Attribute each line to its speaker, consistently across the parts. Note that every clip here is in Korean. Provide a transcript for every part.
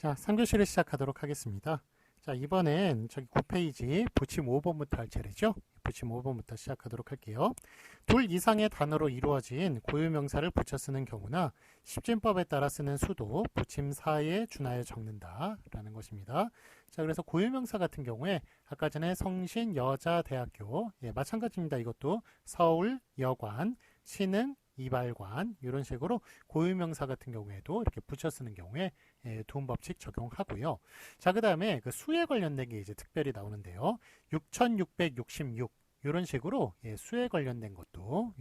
Speaker 1: 자, 3교시를 시작하도록 하겠습니다. 자, 이번엔 저기 9페이지 붙임 5번부터 할 차례죠. 붙임 5번부터 시작하도록 할게요. 둘 이상의 단어로 이루어진 고유명사를 붙여 쓰는 경우나 십진법에 따라 쓰는 수도 붙임 4에 준하여 적는다 라는 것입니다. 자, 그래서 고유명사 같은 경우에 아까 전에 성신 여자대학교, 마찬가지입니다. 이것도 서울 여관, 신흥 이발관 이런 식으로 고유명사 같은 경우에도 이렇게 붙여 쓰는 경우에 도움 법칙 적용하고요. 자, 그 다음에 그 수에 관련된 게 이제 특별히 나오는데요. 6666 이런 식으로 수에 관련된 것도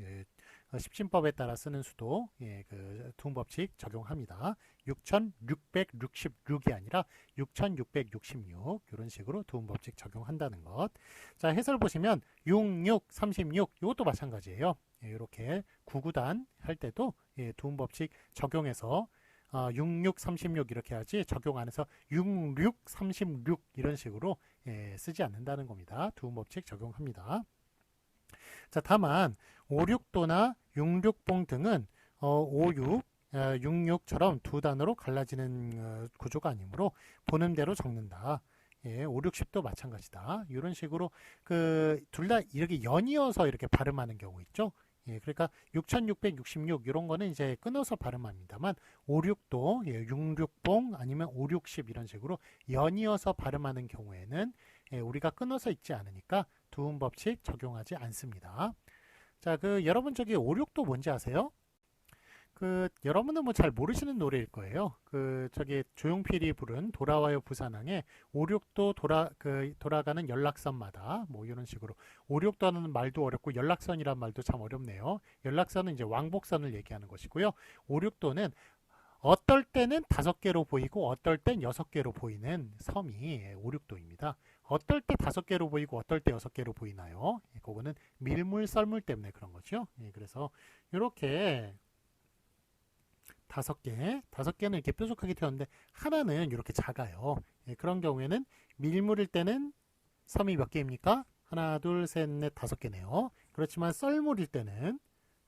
Speaker 1: 십진법에 따라 쓰는 수도 그 도움 법칙 적용합니다. 6666이 아니라 6666 이런 식으로 도움 법칙 적용한다는 것. 자, 해설 보시면 66, 36 이것도 마찬가지예요. 이렇게 구구단 할 때도 도움 법칙 적용해서 66, 36 이렇게 하지 적용 안 해서 66, 36 이런 식으로 쓰지 않는다는 겁니다. 도움 법칙 적용합니다. 자, 다만 56도나 66봉 등은 56, 66처럼 두 단어로 갈라지는 구조가 아니므로 보는 대로 적는다. 5, 60도 마찬가지다. 이런 식으로 그 둘 다 이렇게 연이어서 이렇게 발음하는 경우 있죠. 그러니까 6666 이런 거는 이제 끊어서 발음합니다만 5, 6도 66봉 아니면 5, 60 이런 식으로 연이어서 발음하는 경우에는 우리가 끊어서 읽지 않으니까 도움 법칙 적용하지 않습니다. 자, 그 여러분 저기 5, 6도 뭔지 아세요? 그 여러분은 뭐 잘 모르시는 노래일 거예요. 그 저기 조용필이 부른 돌아와요 부산항에 5, 6도 돌아가는 연락선마다 뭐 이런 식으로 5, 6도는 말도 어렵고 연락선이란 말도 참 어렵네요. 연락선은 이제 왕복선을 얘기하는 것이고요. 5, 6도는 어떨 때는 5개로 보이고 어떨 땐 6개로 보이는 섬이 5, 6도입니다. 어떨 때 5개로 보이고 어떨 때 6개로 보이나요? 그거는 밀물 썰물 때문에 그런 거죠. 그래서 이렇게 5개는 이렇게 뾰족하게 되었는데 하나는 이렇게 작아요. 그런 경우에는 밀물일 때는 섬이 몇 개입니까? 하나, 둘, 셋, 넷, 5개네요. 그렇지만 썰물일 때는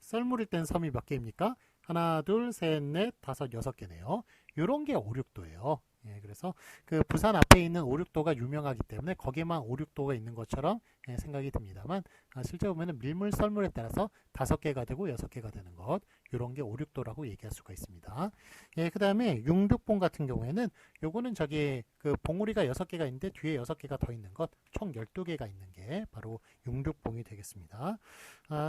Speaker 1: 섬이 몇 개입니까? 하나, 둘, 셋, 넷, 5, 6개네요. 이런 게 5, 6도예요. 그래서 그 부산 앞에 있는 5, 6도가 유명하기 때문에 거기에만 5, 6도가 있는 것처럼 생각이 듭니다만 실제 보면 밀물, 썰물에 따라서 5개가 되고 6개가 되는 것 이런 게 5, 6도라고 얘기할 수가 있습니다. 그 다음에 6, 6봉 같은 경우에는 요거는 저기 그 봉우리가 6개가 있는데 뒤에 6개가 더 있는 것 총 12개가 있는 게 바로 6, 6봉이 되겠습니다.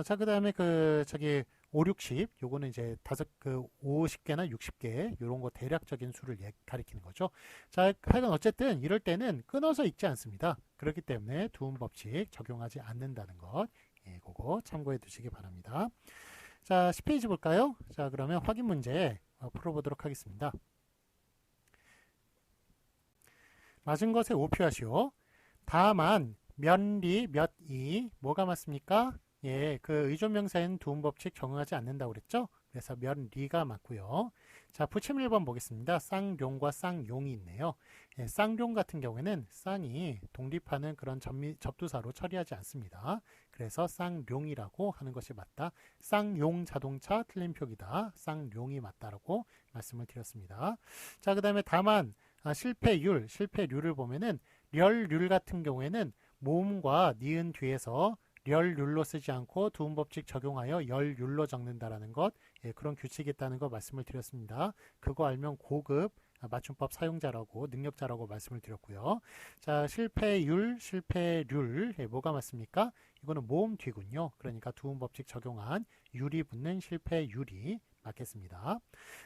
Speaker 1: 자, 그 다음에 그 저기 5, 60 요거는 이제 50개나 60개 이런 거 대략적인 수를 가리키는 거죠. 자, 하여간 어쨌든 이럴 때는 끊어서 읽지 않습니다. 그렇기 때문에 두음 법칙 적용하지 않는다는 것 그거 참고해 두시기 바랍니다. 자, 10페이지 볼까요? 자, 그러면 확인 문제 풀어보도록 하겠습니다. 맞은 것에 오표하시오. 다만 면리 몇이 뭐가 맞습니까? 그 의존명사에는 두음 법칙 적용하지 않는다고 그랬죠? 그래서 면리가 맞고요. 자, 붙임 1번 보겠습니다. 쌍룡과 쌍용이 있네요. 쌍룡 같은 경우에는 쌍이 독립하는 그런 접두사로 처리하지 않습니다. 그래서 쌍룡이라고 하는 것이 맞다. 쌍용 자동차 틀린 표기다. 쌍룡이 맞다라고 말씀을 드렸습니다. 자, 그 다음에 다만 실패률을 보면은 렬률 같은 경우에는 모음과 니은 뒤에서 렬률로 쓰지 않고 두음 법칙 적용하여 열률로 적는다라는 것 그런 규칙이 있다는 거 말씀을 드렸습니다. 그거 알면 고급 맞춤법 사용자라고 능력자라고 말씀을 드렸고요. 자, 실패률 뭐가 맞습니까? 이거는 모음 뒤군요. 그러니까 두음 법칙 적용한 율이 붙는 실패율이 맞겠습니다.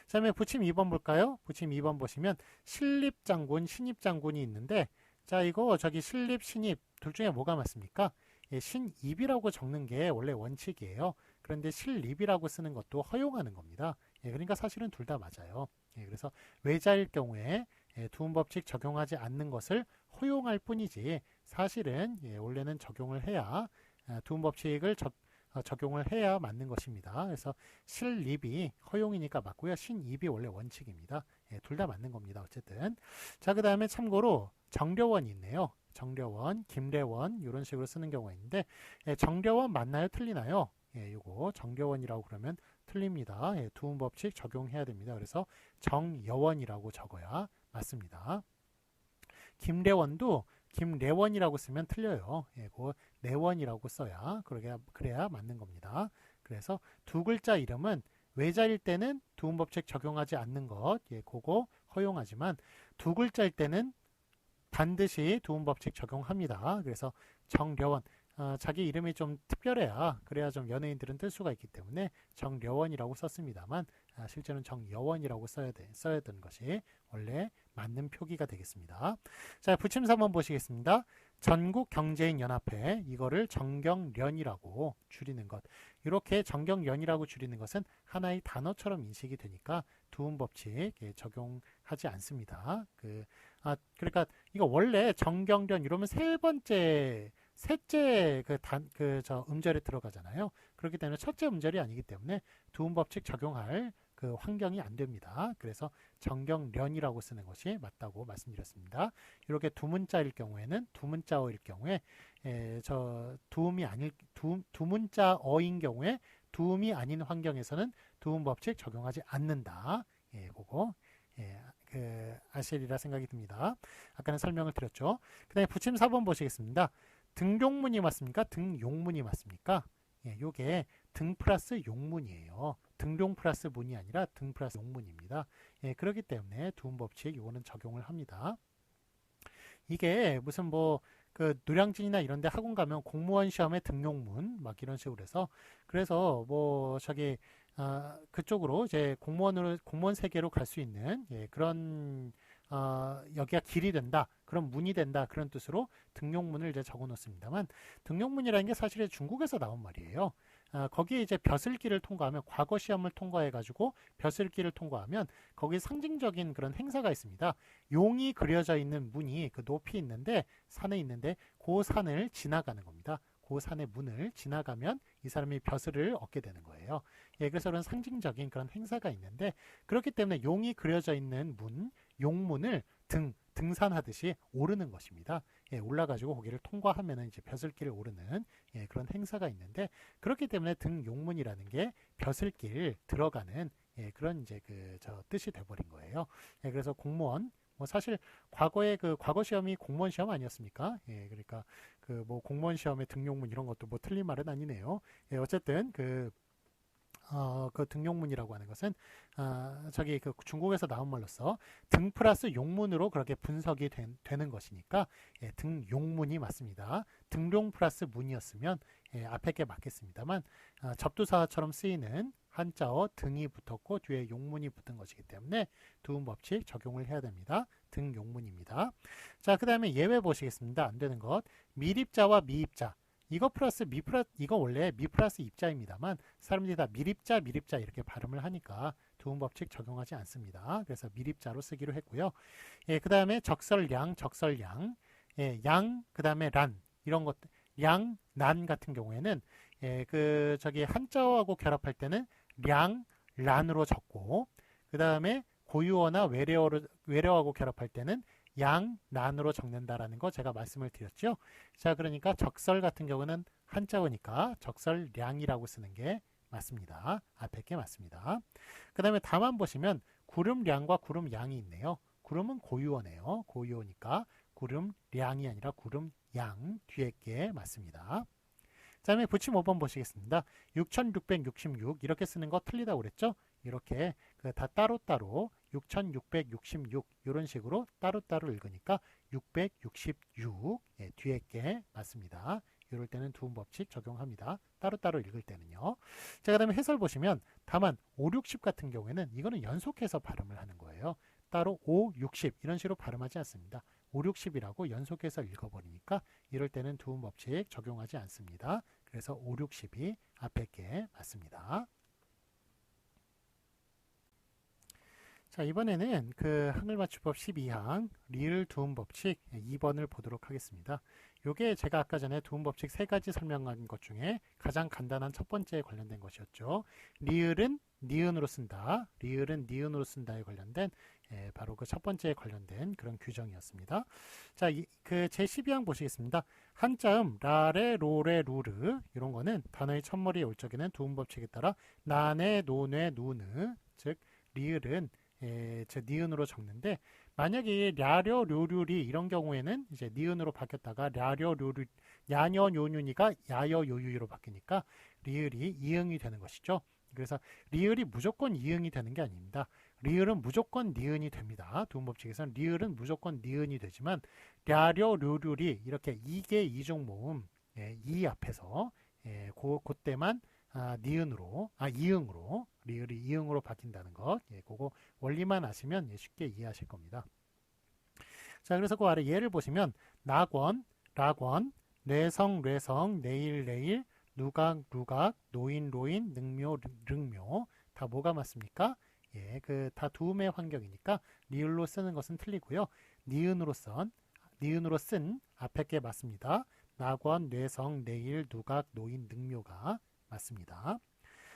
Speaker 1: 자, 다음에 붙임 2번 볼까요? 붙임 2번 보시면 신립장군, 신입장군이 있는데 자, 이거 저기 신립, 신입 둘 중에 뭐가 맞습니까? 신입이라고 적는 게 원래 원칙이에요. 그런데 신립이라고 쓰는 것도 허용하는 겁니다. 그러니까 사실은 둘 다 맞아요. 그래서 외자일 경우에 두음 법칙 적용하지 않는 것을 허용할 뿐이지 사실은 원래는 적용을 해야 두음 법칙을 적용을 해야 맞는 것입니다. 그래서 신립이 허용이니까 맞고요. 신입이 원래 원칙입니다. 둘 다 맞는 겁니다. 어쨌든 자, 그 다음에 참고로 정려원이 있네요. 정려원, 김래원 이런 식으로 쓰는 경우가 있는데 정려원 맞나요? 틀리나요? 이거 정려원이라고 그러면 틀립니다. 두음 법칙 적용해야 됩니다. 그래서 정여원이라고 적어야 맞습니다. 김래원도 김래원이라고 쓰면 틀려요. 예, 그 내원이라고 써야 그래야 맞는 겁니다. 그래서 두 글자 이름은 외자일 때는 두음법칙 적용하지 않는 것, 예, 그거 허용하지만 두 글자일 때는 반드시 두음법칙 적용합니다. 그래서 정려원, 자기 이름이 좀 특별해야 그래야 좀 연예인들은 뜰 수가 있기 때문에 정려원이라고 썼습니다만 실제로는 정여원이라고 써야 되는 것이 원래 맞는 표기가 되겠습니다. 자, 부침 3번 보시겠습니다. 전국경제인연합회, 이거를 정경련이라고 줄이는 것. 이렇게 정경련이라고 줄이는 것은 하나의 단어처럼 인식이 되니까 두음법칙 적용하지 않습니다. 그러니까 이거 원래 정경련 이러면 셋째 음절에 들어가잖아요. 그렇기 때문에 첫째 음절이 아니기 때문에 두음법칙 적용할 그 환경이 안 됩니다. 그래서 정경련이라고 쓰는 것이 맞다고 말씀드렸습니다. 이렇게 두문자일 경우에는 두문자어일 경우에 두문자어인 경우에 두음이 아닌 환경에서는 두음법칙 적용하지 않는다. 예, 그거 아시리라 생각이 듭니다. 아까는 설명을 드렸죠. 그 다음에 부침 4번 보시겠습니다. 등용문이 맞습니까? 등용문이 맞습니까? 예, 요게 등 플러스 용문이에요. 등용 플러스 문이 아니라 등 플러스 용문입니다. 예, 그렇기 때문에 두음법칙 요거는 적용을 합니다. 이게 무슨 그 노량진이나 이런 데 학원 가면 공무원 시험에 등용문 막 이런 식으로 해서 그래서 그쪽으로 이제 공무원 세계로 갈 수 있는 그런 여기가 길이 된다, 그런 문이 된다, 그런 뜻으로 등용문을 이제 적어 놓습니다만 등용문이라는 게 사실 중국에서 나온 말이에요. 거기에 이제 벼슬길을 통과하면 과거 시험을 통과해 가지고 벼슬길을 통과하면 거기 상징적인 그런 행사가 있습니다. 용이 그려져 있는 문이 그 높이 있는데 산에 있는데 그 산을 지나가는 겁니다. 그 산의 문을 지나가면 이 사람이 벼슬을 얻게 되는 거예요. 예, 그래서 그런 상징적인 그런 행사가 있는데 그렇기 때문에 용이 그려져 있는 용문을 등산하듯이 오르는 것입니다. 예, 올라가지고 거기를 통과하면 이제 벼슬길을 오르는 그런 행사가 있는데 그렇기 때문에 등용문이라는 게 벼슬길 들어가는 그런 이제 뜻이 돼버린 거예요. 예, 그래서 공무원 사실 과거에 과거 시험이 공무원 시험 아니었습니까? 예, 그러니까 공무원 시험의 등용문 이런 것도 틀린 말은 아니네요. 예, 어쨌든 그 등용문이라고 하는 것은 중국에서 나온 말로서 등 플러스 용문으로 그렇게 분석이 되는 것이니까 등용문이 맞습니다. 등용 플러스 문이었으면 앞에 게 맞겠습니다만 접두사처럼 쓰이는 한자어 등이 붙었고 뒤에 용문이 붙은 것이기 때문에 두음법칙 적용을 해야 됩니다. 등용문입니다. 자, 그 다음에 예외 보시겠습니다. 안 되는 것. 밀입자와 미입자. 이거 원래 미 플러스 입자입니다만 사람들이 다 밀입자 이렇게 발음을 하니까 두음법칙 적용하지 않습니다. 그래서 밀입자로 쓰기로 했고요. 예, 그 다음에 적설량, 예, 양, 그 다음에 란 이런 것, 양, 난 같은 경우에는 한자어하고 결합할 때는 량, 란으로 적고 그 다음에 고유어나 외래어하고 결합할 때는 양, 난으로 적는다라는 거 제가 말씀을 드렸죠. 자, 그러니까 적설 같은 경우는 한자어니까 적설량이라고 쓰는 게 맞습니다. 앞에 게 맞습니다. 그 다음에 다만 보시면 구름량과 구름양이 있네요. 구름은 고유어네요. 고유어니까 구름량이 아니라 구름양 뒤에 게 맞습니다. 그 다음에 부침 5번 보시겠습니다. 6666 이렇게 쓰는 거 틀리다고 그랬죠? 이렇게 다 따로따로 6666 이런 식으로 따로따로 읽으니까 666 뒤에 게 맞습니다. 이럴 때는 두음법칙 적용합니다. 따로따로 읽을 때는요. 자, 그 다음에 해설 보시면 다만 5, 60 같은 경우에는 이거는 연속해서 발음을 하는 거예요. 따로 5, 60 이런 식으로 발음하지 않습니다. 5, 60이라고 연속해서 읽어버리니까 이럴 때는 두음법칙 적용하지 않습니다. 그래서 5, 60이 앞에 게 맞습니다. 자, 이번에는 한글맞춤법 12항 리을 두음법칙 2번을 보도록 하겠습니다. 요게 제가 아까 전에 두음법칙 3가지 설명한 것 중에 가장 간단한 첫 번째에 관련된 것이었죠. 리을은 니은으로 쓴다. 리을은 니은으로 쓴다에 관련된 바로 그 첫 번째에 관련된 그런 규정이었습니다. 자, 제12항 보시겠습니다. 한자음 라레, 로레, 루르 이런 거는 단어의 첫머리에 올 적에는 두음법칙에 따라 나네, 노네, 누느 즉 리을은 제 니은으로 적는데 만약에 랴려 료류리 이런 경우에는 이제 니은으로 바뀌었다가 랴려 료류 야녀 요윤이가 야여 요유로 바뀌니까 리을이 이응이 되는 것이죠. 그래서 리을이 무조건 이응이 되는 게 아닙니다. 리을은 무조건 니은이 됩니다. 두음법칙에서는 리을은 무조건 니은이 되지만 랴려 료류리 이렇게 이계 이중 모음 이 앞에서 그때만 니은으로 이응으로 리을이 이응으로 바뀐다는 것 그거 원리만 아시면 쉽게 이해하실 겁니다. 자, 그래서 그 아래 예를 보시면 낙원, 락원, 뇌성, 뇌성, 내일, 내일, 누각, 누각, 노인, 로인, 능묘, 릉묘 다 뭐가 맞습니까? 다 두음의 환경이니까 리을로 쓰는 것은 틀리고요. 니은으로 쓴 앞에 게 맞습니다. 낙원, 뇌성, 내일, 누각, 노인, 능묘가 맞습니다.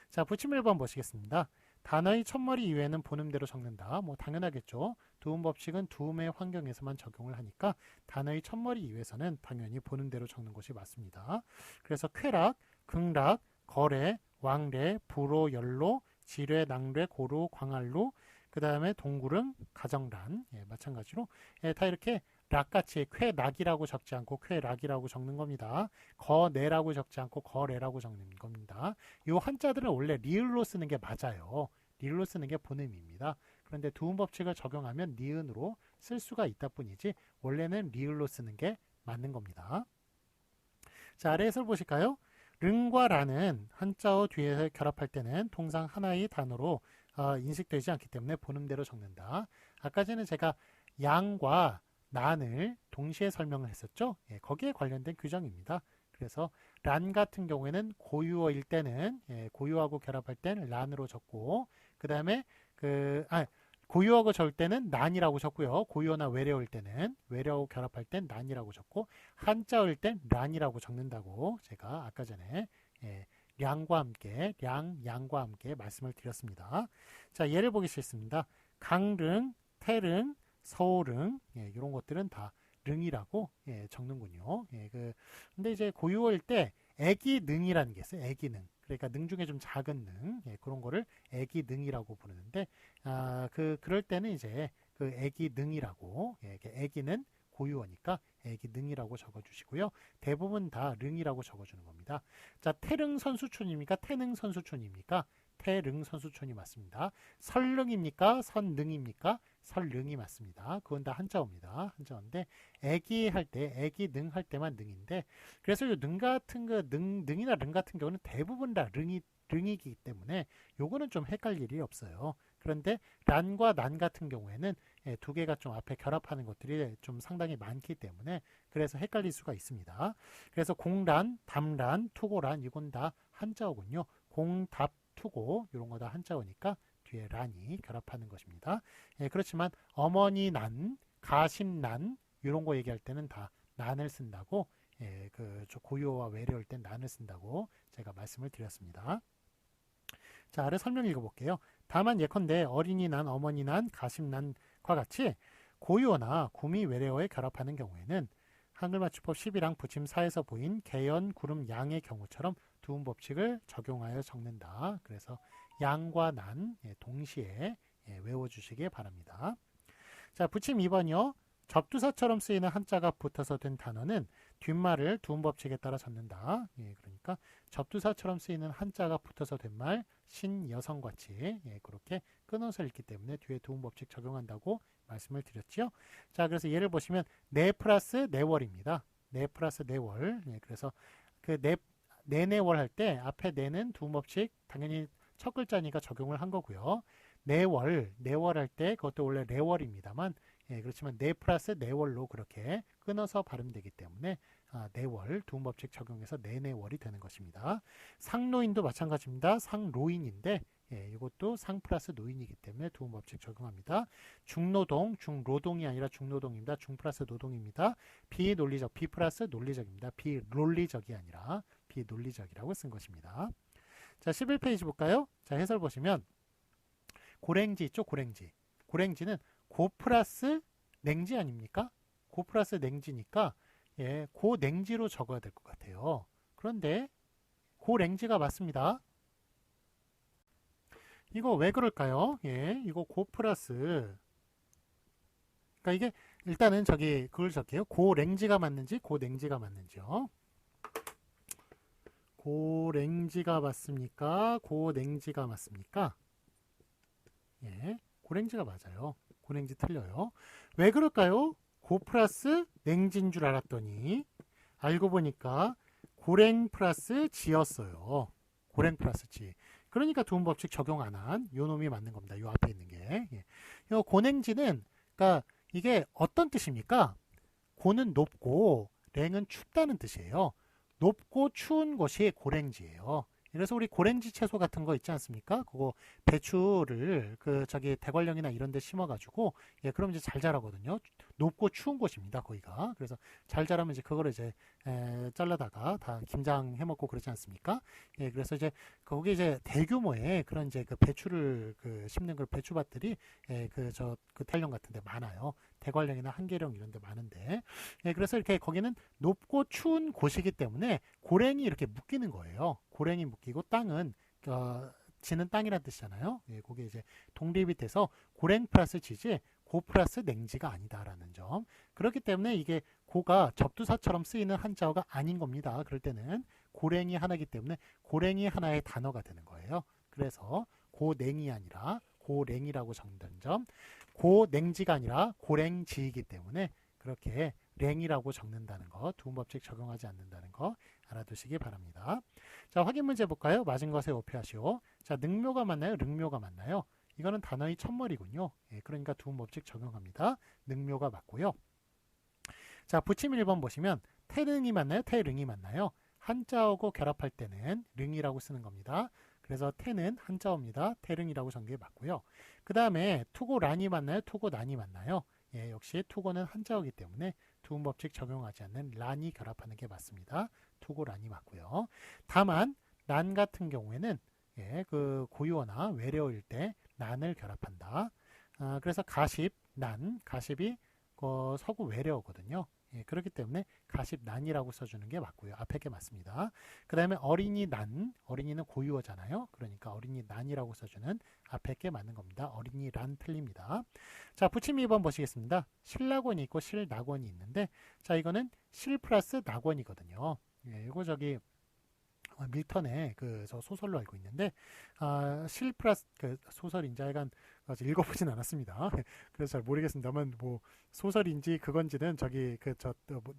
Speaker 1: 자, 부침 1번 보시겠습니다. 단어의 첫머리 이외에는 본음대로 적는다. 뭐 당연하겠죠. 두음 법칙은 두음의 환경에서만 적용을 하니까 단어의 첫머리 이외에서는 당연히 본음대로 적는 것이 맞습니다. 그래서 쾌락, 극락, 거래, 왕래, 불호, 연로, 지뢰, 낭뢰, 고루, 광활루, 그 다음에 동구릉, 가정란 마찬가지로 다 이렇게 락같이 쾌락이라고 적지 않고 쾌락이라고 적는 겁니다. 거내라고 적지 않고 거래라고 적는 겁니다. 이 한자들은 원래 리을로 쓰는 게 맞아요. 리을로 쓰는 게 본음입니다. 그런데 두음 법칙을 적용하면 니은으로 쓸 수가 있다 뿐이지 원래는 리을로 쓰는 게 맞는 겁니다. 자, 아래 해설 보실까요? 릉과 라는 한자어 뒤에 결합할 때는 통상 하나의 단어로 인식되지 않기 때문에 본음대로 적는다. 아까 전에 제가 양과 난을 동시에 설명을 했었죠. 거기에 관련된 규정입니다. 그래서 란 같은 경우에는 고유어일 때는 고유하고 결합할 때는 란으로 적고 그 다음에 고유하고 적을 때는 난이라고 적고요. 고유어나 외래어일 때는 외래어하고 결합할 땐 난이라고 적고 한자어일 땐 란이라고 적는다고 제가 아까 전에 양과 함께 양과 함께 말씀을 드렸습니다. 자, 예를 보겠습니다. 강릉, 태릉, 서울릉 이런 것들은 다 릉이라고 적는군요. 근데 이제 고유어일 때 애기능이라는 게 있어요. 애기능. 그러니까 능 중에 좀 작은 능 그런 거를 애기능이라고 부르는데 그럴 때는 이제 그 애기능이라고 애기는 고유어니까 애기능이라고 적어주시고요. 대부분 다 릉이라고 적어주는 겁니다. 자, 태릉 선수촌입니까? 태능 선수촌입니까? 태릉 선수촌이 맞습니다. 설릉입니까? 선능입니까? 설릉이 맞습니다. 그건 다 한자어입니다. 한자어인데 애기 할 때, 애기 능 할 때만 능인데 그래서 이 능 같은 거 능이나 릉 같은 경우는 대부분 다 릉이기 때문에 요거는 좀 헷갈릴 일이 없어요. 그런데 란과 난 같은 경우에는 두 개가 좀 앞에 결합하는 것들이 좀 상당히 많기 때문에 그래서 헷갈릴 수가 있습니다. 그래서 공란, 담란, 투고란 이건 다 한자어군요. 공답 투고 이런 거 다 한자어니까 뒤에 란이 결합하는 것입니다. 그렇지만 어머니 난, 가심 난 이런 거 얘기할 때는 다 난을 쓴다고 고유어와 외래어일 땐 난을 쓴다고 제가 말씀을 드렸습니다. 자, 아래 설명 읽어볼게요. 다만 예컨대 어린이 난, 어머니 난, 가심 난과 같이 고유어나 구미 외래어에 결합하는 경우에는 한글맞춤법 11항 부침 4에서 보인 개연, 구름, 양의 경우처럼 두음 법칙을 적용하여 적는다. 그래서 양과 난 동시에 외워주시기 바랍니다. 자, 부침 2번이요. 접두사처럼 쓰이는 한자가 붙어서 된 단어는 뒷말을 두음 법칙에 따라 적는다. 그러니까 접두사처럼 쓰이는 한자가 붙어서 된 말, 신, 여성같이 그렇게 끊어서 읽기 때문에 뒤에 두음 법칙 적용한다고 말씀을 드렸지요. 자, 그래서 예를 보시면 네 플러스 네월입니다. 네 플러스 네월. 그래서 그 네네월 할 때 앞에 네는 두음 법칙 당연히 첫 글자니까 적용을 한 거고요. 네월 할 때 그것도 원래 네월입니다만 그렇지만 네 플러스 네월로 그렇게 끊어서 발음되기 때문에 네월 두음 법칙 적용해서 네네월이 되는 것입니다. 상노인도 마찬가지입니다. 상노인인데 이것도 상 플러스 노인이기 때문에 두음 법칙 적용합니다. 중노동, 중노동이 아니라 중노동입니다. 중 플러스 노동입니다. 비논리적, 비 플러스 논리적입니다. 비논리적이 아니라 비논리적이라고 쓴 것입니다. 자, 11페이지 볼까요? 자, 해설 보시면 고랭지 있죠? 고랭지. 고랭지는 고 플러스 냉지 아닙니까? 고 플러스 냉지니까 고 냉지로 적어야 될 것 같아요. 그런데 고랭지가 맞습니다. 이거 왜 그럴까요? 예, 이거 고 플러스. 그러니까 이게 일단은 저기 그걸 적게요. 고랭지가 맞는지 고냉지가 맞는지요. 고랭지가 맞습니까? 고냉지가 맞습니까? 예, 고랭지가 맞아요. 고냉지 틀려요. 왜 그럴까요? 고 플러스 냉지인 줄 알았더니 알고 보니까 고랭 플러스 지였어요. 고랭 플러스 지. 그러니까 두음법칙 적용 안 한 요 놈이 맞는 겁니다. 요 앞에 있는 게. 예. 요 고냉지는 그러니까 이게 어떤 뜻입니까? 고는 높고 랭은 춥다는 뜻이에요. 높고 추운 곳이 고랭지예요. 그래서 우리 고랭지 채소 같은 거 있지 않습니까? 그거 배추를 그 저기 대관령이나 이런 데 심어가지고 예 그럼 이제 잘 자라거든요. 높고 추운 곳입니다. 거기가. 그래서 잘 자라면 이제 그거를 이제 잘라다가 다 김장 해 먹고 그러지 않습니까? 예 그래서 이제 거기 이제 대규모의 그런 이제 그 배추를 그 심는 그 배추밭들이 그 태령 같은데 많아요. 대관령이나 한계령 이런 데 많은데 예 그래서 이렇게 거기는 높고 추운 곳이기 때문에 고랭이 이렇게 묶이는 거예요. 고랭이 묶이고 땅은 지는 땅이란 뜻이잖아요. 예, 그게 이제 독립이 돼서 고랭 플러스 지지 고 플러스 냉지가 아니다라는 점. 그렇기 때문에 이게 고가 접두사처럼 쓰이는 한자어가 아닌 겁니다. 그럴 때는 고랭이 하나이기 때문에 고랭이 하나의 단어가 되는 거예요. 그래서 고냉이 아니라 고랭이라고 적는 점. 고냉지가 아니라 고랭지이기 때문에 그렇게 랭이라고 적는다는 거, 두음법칙 적용하지 않는다는 거 알아두시기 바랍니다. 자, 확인 문제 볼까요? 맞은 것에 오표하시오. 자, 능묘가 맞나요? 릉묘가 맞나요? 이거는 단어의 첫머리군요. 예, 그러니까 두음법칙 적용합니다. 능묘가 맞고요. 자, 부침 1번 보시면 태릉이 맞나요? 태릉이 맞나요? 한자어고 결합할 때는 릉이라고 쓰는 겁니다. 그래서 태는 한자어입니다. 태릉이라고 전개 맞고요. 그 다음에 투고 란이 맞나요? 투고 난이 맞나요? 예, 역시 투고는 한자어이기 때문에 두음법칙 적용하지 않는 란이 결합하는 게 맞습니다. 투고 란이 맞고요. 다만 난 같은 경우에는 예, 그 고유어나 외래어일 때 난을 결합한다. 그래서 가십, 난, 가십이 서구 외래어거든요. 예, 그렇기 때문에 가십난이라고 써주는 게 맞고요. 앞에 게 맞습니다. 그 다음에 어린이 난, 어린이는 고유어잖아요. 그러니까 어린이 난이라고 써주는 앞에 게 맞는 겁니다. 어린이 란 틀립니다. 자, 부침 2번 보시겠습니다. 실낙원이 있고 실낙원이 있는데 자, 이거는 실 플러스 낙원이거든요. 예, 이거 저기 밀턴의 그 소설로 알고 있는데 실 플러스 그 소설인지 하여간 아직 읽어보진 않았습니다. 그래서 잘 모르겠습니다만 뭐 소설인지 그건지는 저기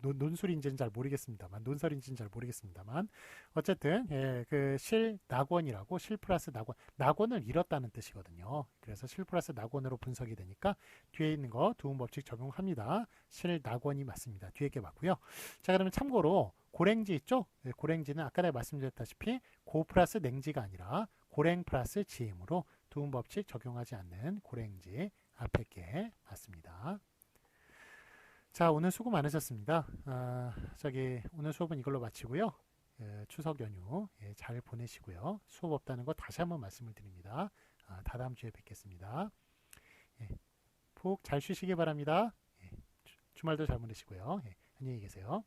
Speaker 1: 논술인지는 잘 모르겠습니다만 논설인지는 잘 모르겠습니다만 어쨌든 예, 그 실 낙원이라고 실 플러스 낙원 낙원을 잃었다는 뜻이거든요. 그래서 실 플러스 낙원으로 분석이 되니까 뒤에 있는 거 두음법칙 적용합니다. 실 낙원이 맞습니다. 뒤에 게 맞고요. 자 그러면 참고로 고랭지 있죠? 네, 고랭지는 아까 내가 말씀드렸다시피 고 플러스 냉지가 아니라 고랭 플러스 지임으로 두음법칙 적용하지 않는 고랭지 앞에 게 맞습니다. 자 오늘 수고 많으셨습니다. 오늘 수업은 이걸로 마치고요. 추석 연휴 잘 보내시고요. 수업 없다는 거 다시 한번 말씀을 드립니다. 다다음 주에 뵙겠습니다. 푹 잘 쉬시기 바랍니다. 주말도 잘 보내시고요. 안녕히 계세요.